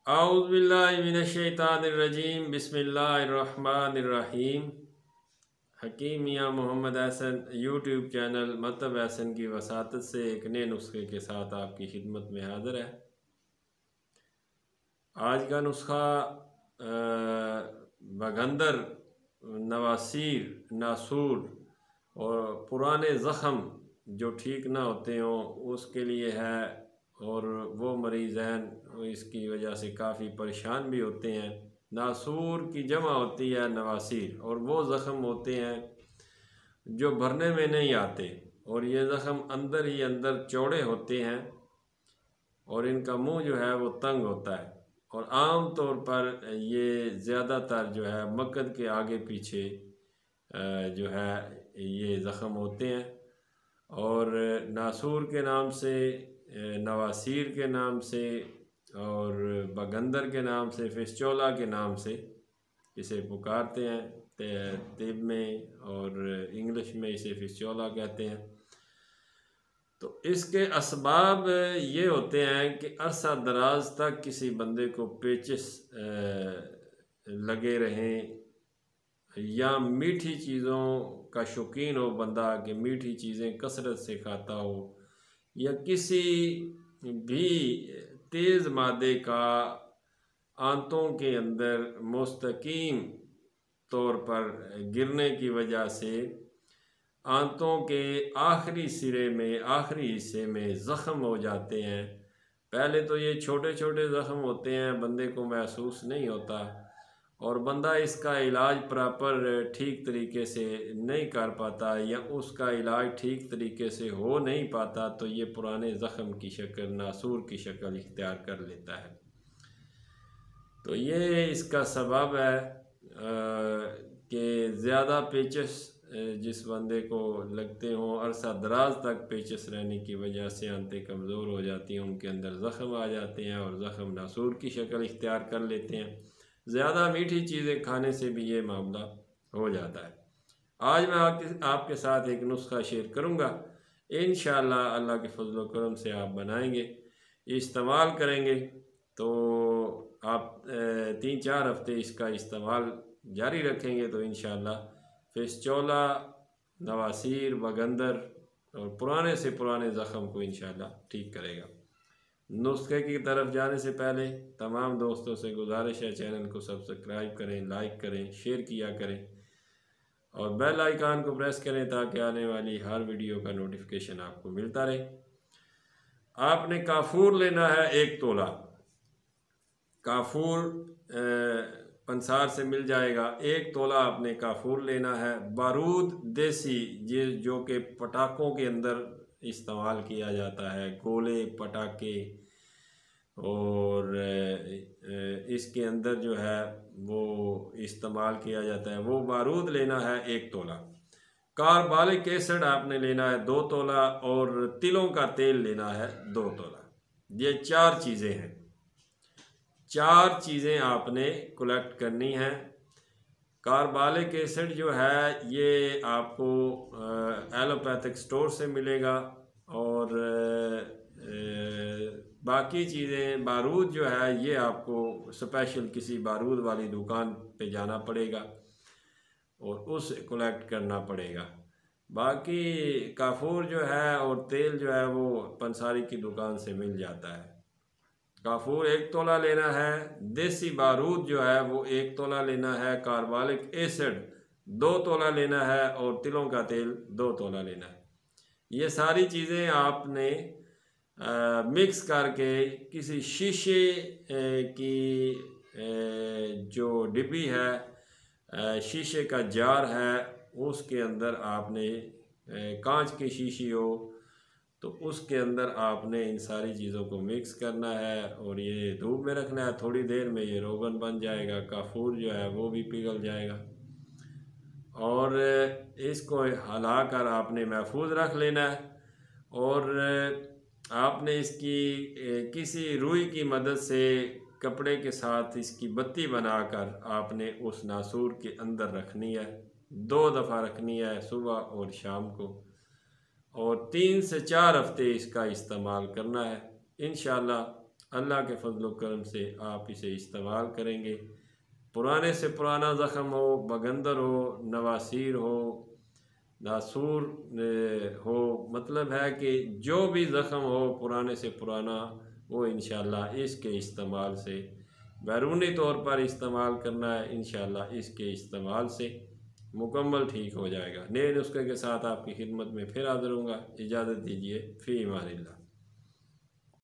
औज़ुबिल्लाहि मिनश्शैतानिर्रजीम बिस्मिल्लाहिर्रहमानिर्रहीम। हकीम मियाँ Mohammad Ehsan YouTube channel मतलब एहसन की वसातत से एक नए नुस्खे के साथ आपकी खिदमत में हाज़िर है। आज का नुस्खा बगंदर, नवासीर, नासूर और पुराने ज़ख़म जो ठीक ना होते हों उसके लिए है, और वो मरीज़ हैं इसकी वजह से काफ़ी परेशान भी होते हैं। नासूर की जमा होती है नवासीर, और वो ज़ख़म होते हैं जो भरने में नहीं आते, और ये ज़ख़म अंदर ही अंदर चौड़े होते हैं और इनका मुंह जो है वो तंग होता है, और आम तौर पर ये ज़्यादातर जो है मक्कद के आगे पीछे जो है ये ज़ख़म होते हैं। और नासूर के नाम से, नवासीर के नाम से और बगंदर के नाम से, फिस्चोला के नाम से इसे पुकारते हैं तिब में, और इंग्लिश में इसे फिस्चोला कहते हैं। तो इसके असबाब ये होते हैं कि अरसा दराज तक किसी बंदे को पेचिस लगे रहें, या मीठी चीज़ों का शौकीन हो बंदा कि मीठी चीज़ें कसरत से खाता हो, या किसी भी तेज़ मादे का आंतों के अंदर मुस्तकीम तौर पर गिरने की वजह से आंतों के आखिरी सिरे में, आखिरी हिस्से में ज़ख़म हो जाते हैं। पहले तो ये छोटे छोटे ज़ख़म होते हैं, बंदे को महसूस नहीं होता, और बंदा इसका इलाज प्रॉपर ठीक तरीके से नहीं कर पाता, या उसका इलाज ठीक तरीके से हो नहीं पाता, तो ये पुराने ज़ख़म की शक्ल, नासूर की शक्ल इख्तियार कर लेता है। तो ये इसका सबब है कि ज़्यादा पेचिस जिस बंदे को लगते हों, अरसा दराज तक पेचिस रहने की वजह से आंतें कमज़ोर हो जाती हैं, उनके अंदर ज़ख़म आ जाते हैं और ज़ख़म नासूर की शक्ल इख्तियार कर लेते हैं। ज़्यादा मीठी चीज़ें खाने से भी ये मामला हो जाता है। आज मैं आपके साथ एक नुस्खा शेयर करूँगा, इंशाअल्लाह अल्लाह के फजल व करम से आप बनाएंगे, इस्तेमाल करेंगे तो आप 3-4 हफ़्ते इसका इस्तेमाल जारी रखेंगे तो इंशाअल्लाह फिस्चोला, नवासीर, बगंदर और पुराने से पुराने ज़ख़म को इंशाअल्लाह ठीक करेगा। नुस्खे की तरफ जाने से पहले तमाम दोस्तों से गुजारिश है, चैनल को सब्सक्राइब करें, लाइक करें, शेयर किया करें और बेल आइकन को प्रेस करें ताकि आने वाली हर वीडियो का नोटिफिकेशन आपको मिलता रहे। आपने काफूर लेना है 1 तोला। काफूर पंसार से मिल जाएगा। 1 तोला आपने काफूर लेना है। बारूद देसी, जो कि पटाखों के अंदर इस्तेमाल किया जाता है, गोले, पटाखे, और इसके अंदर जो है वो इस्तेमाल किया जाता है, वो बारूद लेना है 1 तोला। कार्बोलिक एसिड आपने लेना है 2 तोला, और तिलों का तेल लेना है 2 तोला। ये 4 चीज़ें हैं। 4 चीज़ें आपने कलेक्ट करनी हैं। कार्बोलिक एसिड जो है ये आपको एलोपैथिक स्टोर से मिलेगा, और बाकी चीज़ें, बारूद जो है ये आपको स्पेशल किसी बारूद वाली दुकान पे जाना पड़ेगा और उसे कलेक्ट करना पड़ेगा। बाकी काफूर जो है और तेल जो है वो पंसारी की दुकान से मिल जाता है। काफूर 1 तोला लेना है, देसी बारूद जो है वो 1 तोला लेना है, कार्बोलिक एसिड 2 तोला लेना है, और तिलों का तेल 2 तोला लेना है। ये सारी चीज़ें आपने मिक्स करके किसी शीशे की जो डिब्बी है, शीशे का जार है, उसके अंदर आपने, कांच की शीशी हो तो उसके अंदर आपने इन सारी चीज़ों को मिक्स करना है, और ये धूप में रखना है। थोड़ी देर में ये रोगन बन जाएगा, काफूर जो है वो भी पिघल जाएगा, और इसको हिलाकर आपने महफूज रख लेना है। और आपने इसकी किसी रुई की मदद से कपड़े के साथ इसकी बत्ती बनाकर आपने उस नासूर के अंदर रखनी है। 2 दफ़ा रखनी है, सुबह और शाम को, और 3 से 4 हफ़्ते इसका इस्तेमाल करना है। इंशाअल्लाह अल्लाह के फजल करम से आप इसे इस्तेमाल करेंगे। पुराने से पुराना ज़ख़म हो, बगंदर हो, नवासीर हो, नासूर हो, मतलब है कि जो भी ज़ख़म हो पुराने से पुराना, वो इंशाअल्लाह इसके इस्तेमाल से, बैरूनी तौर पर इस्तेमाल करना है, इंशाअल्लाह इसके इस्तेमाल से मुकम्मल ठीक हो जाएगा। नए नुस्खे के साथ आपकी खिदमत में फिर हाज़िर होऊंगा। इजाज़त दीजिए। फ़ी अमानिल्लाह।